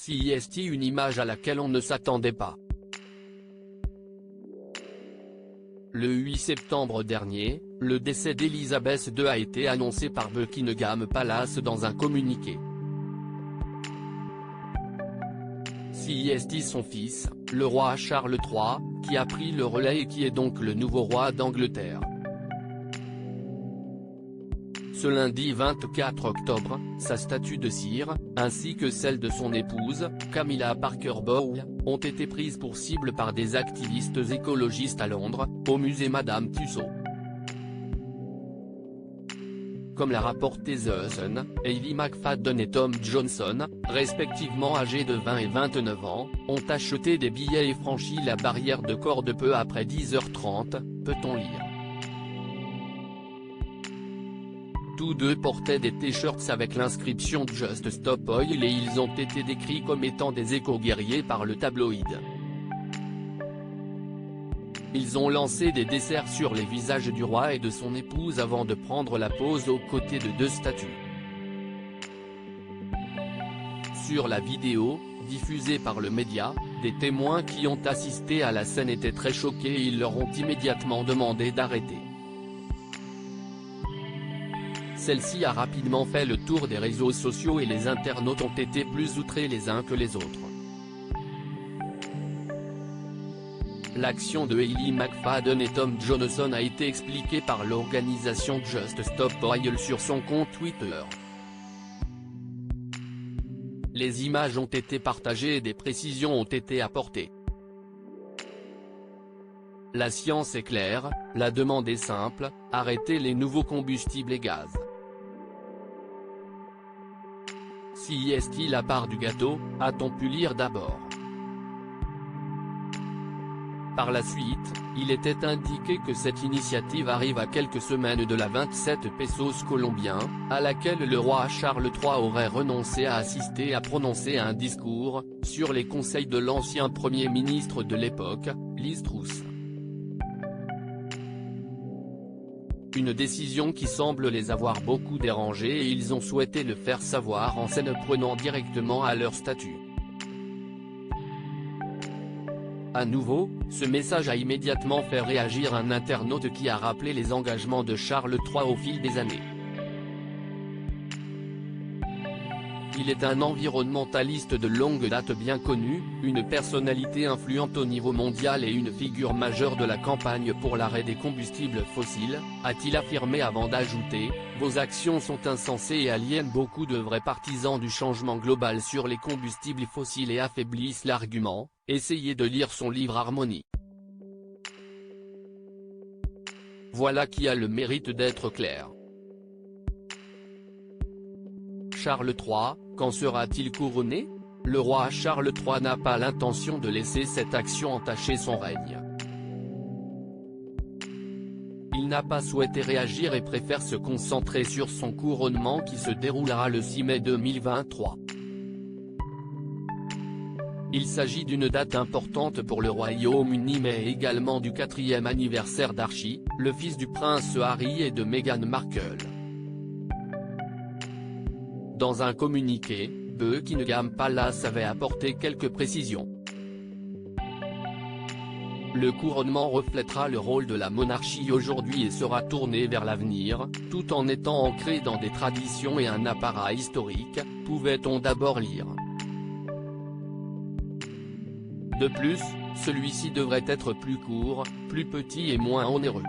CIST, une image à laquelle on ne s'attendait pas. Le 8 septembre dernier, le décès d'Elisabeth II a été annoncé par Buckingham Palace dans un communiqué. CIST, son fils, le roi Charles III, qui a pris le relais et qui est donc le nouveau roi d'Angleterre. Ce lundi 24 octobre, sa statue de cire, ainsi que celle de son épouse, Camilla Parker Bowles, ont été prises pour cible par des activistes écologistes à Londres, au musée Madame Tussauds. Comme l'a rapporté The Sun, Hayley McFadden et Tom Johnson, respectivement âgés de 20 et 29 ans, ont acheté des billets et franchi la barrière de corde peu après 10h30, peut-on lire. Tous deux portaient des t-shirts avec l'inscription Just Stop Oil et ils ont été décrits comme étant des éco-guerriers par le tabloïd. Ils ont lancé des desserts sur les visages du roi et de son épouse avant de prendre la pose aux côtés de deux statues. Sur la vidéo, diffusée par le média, des témoins qui ont assisté à la scène étaient très choqués et ils leur ont immédiatement demandé d'arrêter. Celle-ci a rapidement fait le tour des réseaux sociaux et les internautes ont été plus outrés les uns que les autres. L'action de Hayley McFadden et Tom Johnson a été expliquée par l'organisation Just Stop Oil sur son compte Twitter. Les images ont été partagées et des précisions ont été apportées. La science est claire, la demande est simple, arrêtez les nouveaux combustibles et gaz. CIST, la part du gâteau, a-t-on pu lire d'abord. Par la suite, il était indiqué que cette initiative arrive à quelques semaines de la 27 pesos colombiens, à laquelle le roi Charles III aurait renoncé à assister et à prononcer un discours, sur les conseils de l'ancien Premier ministre de l'époque, Liz Truss. Une décision qui semble les avoir beaucoup dérangés et ils ont souhaité le faire savoir en s'en prenant directement à leur statut. À nouveau, ce message a immédiatement fait réagir un internaute qui a rappelé les engagements de Charles III au fil des années. Il est un environnementaliste de longue date bien connu, une personnalité influente au niveau mondial et une figure majeure de la campagne pour l'arrêt des combustibles fossiles, a-t-il affirmé avant d'ajouter « Vos actions sont insensées et aliènent beaucoup de vrais partisans du changement global sur les combustibles fossiles et affaiblissent l'argument, essayez de lire son livre Harmonie ». Voilà qui a le mérite d'être clair. Charles III, quand sera-t-il couronné? Le roi Charles III n'a pas l'intention de laisser cette action entacher son règne. Il n'a pas souhaité réagir et préfère se concentrer sur son couronnement qui se déroulera le 6 mai 2023. Il s'agit d'une date importante pour le Royaume-Uni mais également du 4e anniversaire d'Archie, le fils du prince Harry et de Meghan Markle. Dans un communiqué, Buckingham Palace avait apporté quelques précisions. Le couronnement reflètera le rôle de la monarchie aujourd'hui et sera tourné vers l'avenir, tout en étant ancré dans des traditions et un apparat historique, pouvait-on d'abord lire. De plus, celui-ci devrait être plus court, plus petit et moins onéreux.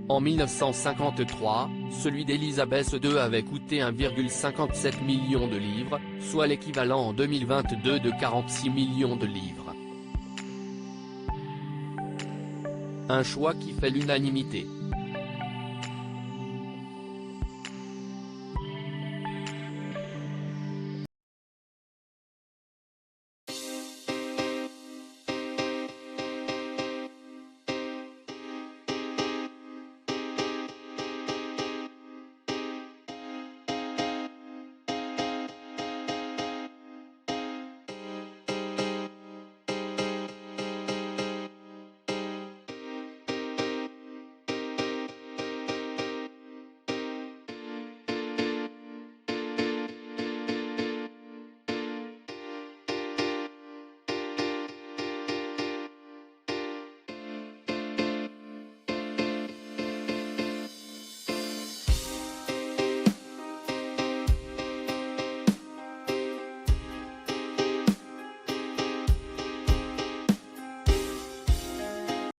En 1953, celui d'Elisabeth II avait coûté 1,57 million de livres, soit l'équivalent en 2022 de 46 millions de livres. Un choix qui fait l'unanimité.